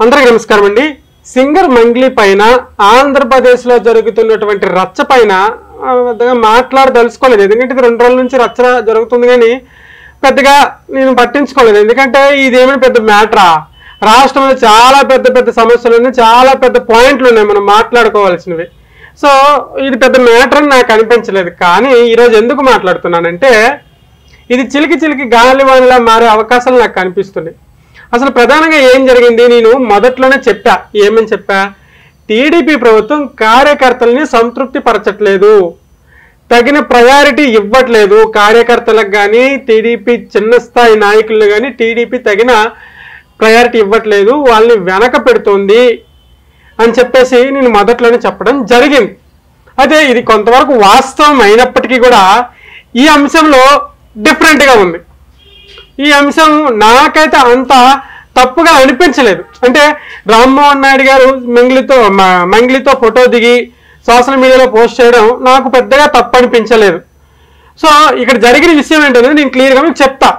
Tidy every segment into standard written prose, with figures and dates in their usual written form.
అందరికీ నమస్కారం అండి. సింగర్ మంగ్లీ పైన ఆంధ్రప్రదేశ్లో జరుగుతున్నటువంటి రచ్చ పైన పెద్దగా మాట్లాడదలుచుకోలేదు. ఎందుకంటే ఇది 2 రోజుల నుంచి రచ్చ జరుగుతుంది, కానీ పెద్దగా నేను పట్టించుకోలేదు. ఎందుకంటే ఇదేమైనా పెద్ద మ్యాటరా? రాష్ట్రంలో చాలా పెద్ద పెద్ద సమస్యలు ఉన్నాయి, చాలా పెద్ద పాయింట్లు ఉన్నాయి మనం మాట్లాడుకోవాల్సినవి. సో ఇది పెద్ద మ్యాటర్ అని నాకు అనిపించలేదు. కానీ ఈరోజు ఎందుకు మాట్లాడుతున్నానంటే, ఇది చిలికి చిలికి గాలివానలా మారే అవకాశాలు నాకు కనిపిస్తున్నాయి. అసలు ప్రధానంగా ఏం జరిగింది, నేను మొదట్లోనే చెప్పా. ఏమని చెప్పా? టీడీపీ ప్రభుత్వం కార్యకర్తల్ని సంతృప్తి పరచట్లేదు, తగిన ప్రయారిటీ ఇవ్వట్లేదు. కార్యకర్తలకు కానీ టీడీపీ చిన్న స్థాయి నాయకులు కానీ టీడీపీ తగిన ప్రయారిటీ ఇవ్వట్లేదు, వాళ్ళని వెనక పెడుతోంది అని చెప్పేసి నేను మొదట్లోనే చెప్పడం జరిగింది. అయితే ఇది కొంతవరకు వాస్తవం అయినప్పటికీ కూడా ఈ అంశంలో డిఫరెంట్గా ఉంది. ఈ అంశం నాకైతే అంత తప్పుగా అనిపించలేదు. అంటే రామ్మోహన్ నాయుడు గారు మంగ్లీతో ఫోటో దిగి సోషల్ మీడియాలో పోస్ట్ చేయడం నాకు పెద్దగా తప్పు అనిపించలేదు. సో ఇక్కడ జరిగిన విషయం ఏంటనేది నేను క్లియర్గా మీకు చెప్తా.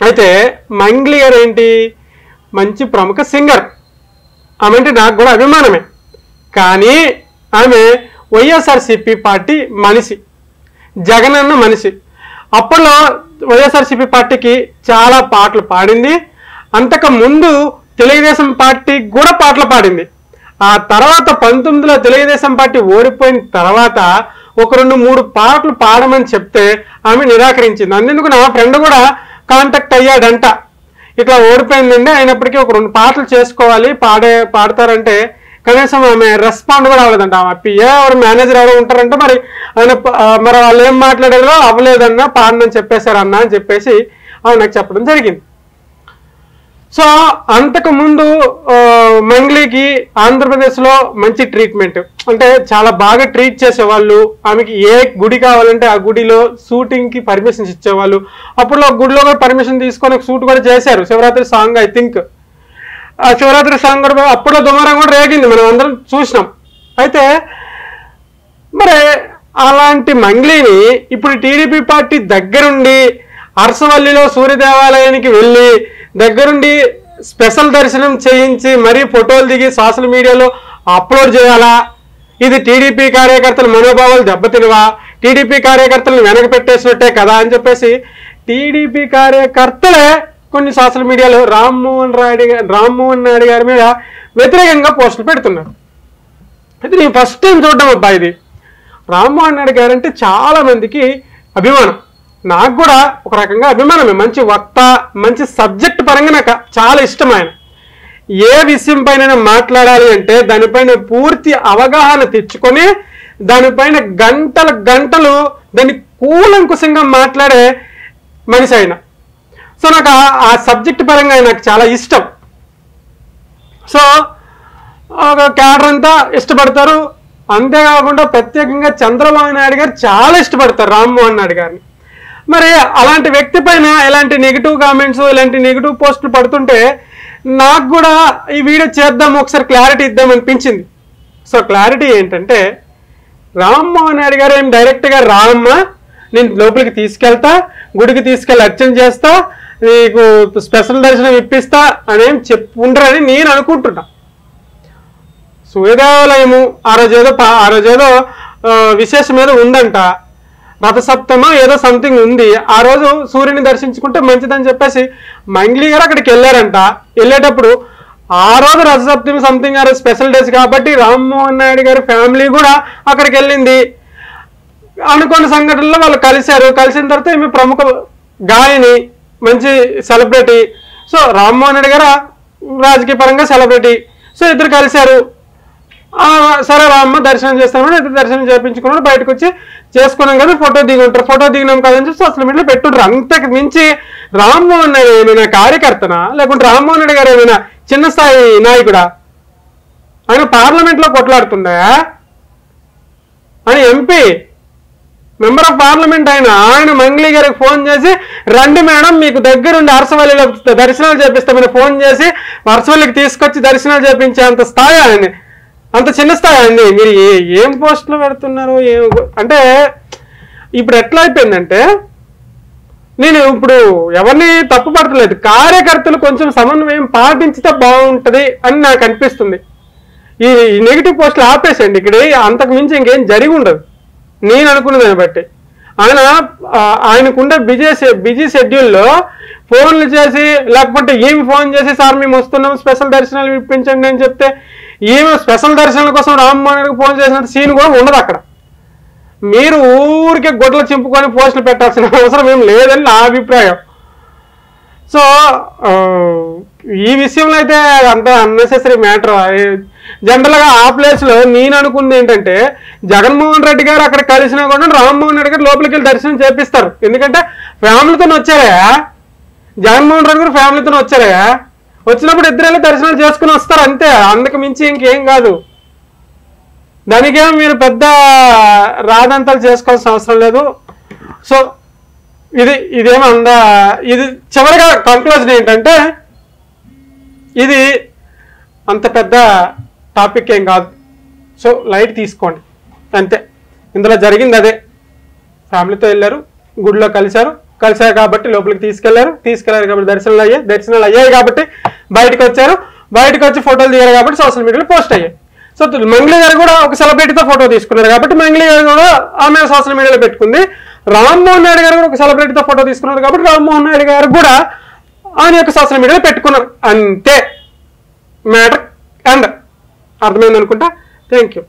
అయితే మంగ్లీ గారు ఏంటి, మంచి ప్రముఖ సింగర్, ఆమె అంటే నాకు కూడా అభిమానమే. కానీ ఆమె వైఎస్ఆర్సీపీ పార్టీ మనిషి, జగనన్న మనిషి. అప్పట్లో వైఎస్ఆర్సీపీ పార్టీకి చాలా పాటలు పాడింది. అంతకు ముందు తెలుగుదేశం పార్టీకి కూడా పాటలు పాడింది. ఆ తర్వాత 19లో తెలుగుదేశం పార్టీ ఓడిపోయిన తర్వాత ఒక 2-3 పాటలు పాడమని చెప్తే ఆమె నిరాకరించింది. అందుకు నా ఫ్రెండ్ కూడా కాంటాక్ట్ అయ్యాడంట. ఇట్లా ఓడిపోయిందండి, అయినప్పటికీ ఒక 2 పాటలు చేసుకోవాలి, పాడతారంటే కనీసం ఆమె రెస్పాండ్ కూడా అవ్వలేదంట. ఆమె పిఏ ఎవరు మేనేజర్ ఎవరో ఉంటారంటే మరి వాళ్ళు ఏం మాట్లాడారో అవ్వలేదన్నా పాడనని చెప్పేశారన్నా అని చెప్పేసి ఆమె నాకు చెప్పడం జరిగింది. సో అంతకు ముందు మంగ్లీకి ఆంధ్రప్రదేశ్లో మంచి ట్రీట్మెంట్, అంటే చాలా బాగా ట్రీట్ చేసేవాళ్ళు. ఆమెకి ఏ గుడి కావాలంటే ఆ గుడిలో షూటింగ్కి పర్మిషన్స్ ఇచ్చేవాళ్ళు. అప్పుడు గుడిలో కూడా పర్మిషన్ తీసుకొని ఒక షూట్ కూడా చేశారు, శివరాత్రి సాంగ్. ఐ థింక్ ఆ శివరాత్రి సాంగ్ కూడా అప్పుడో దుమారం కూడా రేగింది, మనం అందరం చూసినాం. అయితే మరి అలాంటి మంగ్లీని ఇప్పుడు టీడీపీ పార్టీ దగ్గరుండి అరసవల్లిలో సూర్య దేవాలయానికి వెళ్ళి దగ్గరుండి స్పెషల్ దర్శనం చేయించి మరీ ఫోటోలు దిగి సోషల్ మీడియాలో అప్లోడ్ చేయాలా? ఇది టీడీపీ కార్యకర్తల మనోభావాలు దెబ్బతినవా? టీడీపీ కార్యకర్తలను వెనక పెట్టేసినట్టే కదా అని చెప్పేసి టీడీపీ కార్యకర్తలే కొన్ని సోషల్ మీడియాలో రామ్మోహన్ నాయుడు గారి మీద వ్యతిరేకంగా పోస్టులు పెడుతున్నారు. అయితే నేను ఫస్ట్ టైం చూడడం అబ్బా ఇది. రామ్మోహన్ నాయుడు గారు అంటే చాలా మందికి అభిమానం, నాకు కూడా ఒక రకంగా అభిమానమే. మంచి వక్త, మంచి సబ్జెక్ట్ పరంగా నాకు చాలా ఇష్టం. ఆయన ఏ విషయం పైన మాట్లాడాలి అంటే దానిపైన పూర్తి అవగాహన తెచ్చుకొని దానిపైన గంటలు దాన్ని కూలంకుశంగా మాట్లాడే మనిషి ఆయన. సో నాకు ఆ సబ్జెక్ట్ పరంగా నాకు చాలా ఇష్టం. సో ఒక క్యాడర్ అంతా ఇష్టపడతారు. అంతేకాకుండా ప్రత్యేకంగా చంద్రబాబు నాయుడు గారు చాలా ఇష్టపడతారు రామ్మోహన్ నాయుడు గారిని. మరి అలాంటి వ్యక్తి పైన ఇలాంటి నెగిటివ్ కామెంట్స్, ఇలాంటి నెగిటివ్ పోస్టులు పడుతుంటే నాకు కూడా ఈ వీడియో చేద్దాం, ఒకసారి క్లారిటీ ఇద్దాం అనిపించింది. సో క్లారిటీ ఏంటంటే, రామ్మోహన్ నాయుడు గారు ఏం డైరెక్ట్గా రామ్మా నేను లోపలికి తీసుకెళ్తా, గుడికి తీసుకెళ్ళి అర్చన చేస్తా, నీకు స్పెషల్ దర్శనం ఇప్పిస్తా అనేం చెప్పుండ్రని నేను అనుకుంటున్నా. సూర్యదేవాలయము ఆ రోజేదో విశేషం ఏదో ఉందంట, రథసప్తమో ఏదో సంథింగ్ ఉంది. ఆ రోజు సూర్యుని దర్శించుకుంటే మంచిదని చెప్పేసి మంగ్లీ గారు అక్కడికి వెళ్ళారంట. వెళ్ళేటప్పుడు ఆ రోజు రథసప్తమి సంథింగ్, ఆ రోజు స్పెషల్ డేస్ కాబట్టి రామ్మోహన్ నాయుడు గారి ఫ్యామిలీ కూడా అక్కడికి వెళ్ళింది. అనుకోని సంఘటనలో వాళ్ళు కలిశారు. కలిసిన తర్వాత ఈమె ప్రముఖ గాయని, మంచి సెలబ్రిటీ. సో రామ్మోహన్ నాయుడు గారు రాజకీయ పరంగా సెలబ్రిటీ. సో ఇద్దరు కలిశారు. సరే రామ్మ దర్శనం చేస్తామని ఇద్దరు దర్శనం చేయించుకున్నాడు. బయటకు వచ్చి చేసుకున్నాం కదా, ఫోటో దిగుంటారు. ఫోటో దిగినాం కదని చెప్పి సోషల్ మీడియాలో పెట్టుంటారు. అంతకు మించి రామ్మోహన్ నాయుడు ఏమైనా కార్యకర్తనా, లేకుంటే రామ్మోహన్ నాయుడు గారు ఏమైనా చిన్న స్థాయి నాయకుడా? ఆయన పార్లమెంట్లో కొట్లాడుతుందా? ఆయన ఎంపీ, మెంబర్ ఆఫ్ పార్లమెంట్. ఆయన మంగ్లీ గారికి ఫోన్ చేసి రండి మేడం మీకు దగ్గరుండి అరసవల్లిలో దర్శనాలు చేపిస్తామని ఫోన్ చేసి అరసవల్లికి తీసుకొచ్చి దర్శనాలు చేపించే అంత స్థాయి ఆయన, అంత చిన్న స్థాయి అండి. మీరు ఏం పోస్టులు పెడుతున్నారు? అంటే ఇప్పుడు ఎట్లా అయిపోయిందంటే, నేను ఇప్పుడు ఎవరిని తప్పు పడతలేదు, కార్యకర్తలు కొంచెం సమన్వయం పాటించితే బాగుంటది అని నాకు అనిపిస్తుంది. ఈ నెగిటివ్ పోస్టులు ఆపేసండి, ఇక్కడ అంతకు మించి ఇంకేం జరిగి ఉండదు నేను అనుకున్న దాన్ని బట్టి. ఆయనకుండే బిజీ షెడ్యూల్లో ఫోన్లు చేసి, లేకపోతే ఏమి ఫోన్ చేసి సార్ మేము వస్తున్నాం స్పెషల్ దర్శనాలు ఇప్పించండి అని చెప్తే ఏమి స్పెషల్ దర్శనాల కోసం రామ్మోహన్ రెడ్డికి ఫోన్ చేసినంత సీన్ కూడా ఉండదు అక్కడ. మీరు ఊరికే గొడ్లు చింపుకొని పోస్టులు పెట్టాల్సిన అవసరం ఏం లేదని నా అభిప్రాయం. సో ఈ విషయంలో అయితే అంత అన్నెసెసరీ మ్యాటర్. జనరల్గా ఆ ప్లేస్లో నేను అనుకుంది ఏంటంటే, జగన్మోహన్ రెడ్డి గారు అక్కడ కలిసినా కూడా రామ్మోహన్ రెడ్డి గారు లోపలికి వెళ్ళి దర్శనం చేపిస్తారు. ఎందుకంటే ఫ్యామిలీతో వచ్చారా, జగన్మోహన్ రెడ్డి గారు ఫ్యామిలీతో వచ్చారా, వచ్చినప్పుడు ఇద్దరు దర్శనాలు చేసుకుని వస్తారు అంతే, అందుకు మించి ఇంకేం కాదు. దానికేమో మీరు పెద్ద రాదంతాలు చేసుకోవాల్సిన అవసరం లేదు. సో ఇదేమో ఇది చివరిగా కంక్లూజన్ ఏంటంటే, ఇది అంత పెద్ద టాపిక్ ఏం కాదు. సో లైట్ తీసుకోండి అంతే. ఇందులో జరిగింది అదే, ఫ్యామిలీతో వెళ్ళారు, గుడిలో కలిశారు కాబట్టి లోపలికి తీసుకెళ్లారు కాబట్టి దర్శనాలు అయ్యాయి కాబట్టి బయటకు వచ్చారు, బయటకు వచ్చి ఫోటోలు దిగారు కాబట్టి సోషల్ మీడియాలో పోస్ట్ అయ్యాయి. సో మంగ్లీ గారు కూడా ఒక సెలబ్రిటీతో ఫోటో తీసుకున్నారు కాబట్టి మంగ్లీ గారు కూడా ఆమె సోషల్ మీడియాలో పెట్టుకుంది. రామ్మోహన్ నాయుడు గారు కూడా ఒక సెలబ్రిటీతో ఫోటో తీసుకున్నారు కాబట్టి రామ్మోహన్ నాయుడు గారు కూడా ఆయన యొక్క సోషల్ మీడియాలో పెట్టుకున్నారు అంతే. మ్యాటర్ అండ్ అర్థమైంది అనుకుంటా. Thank you.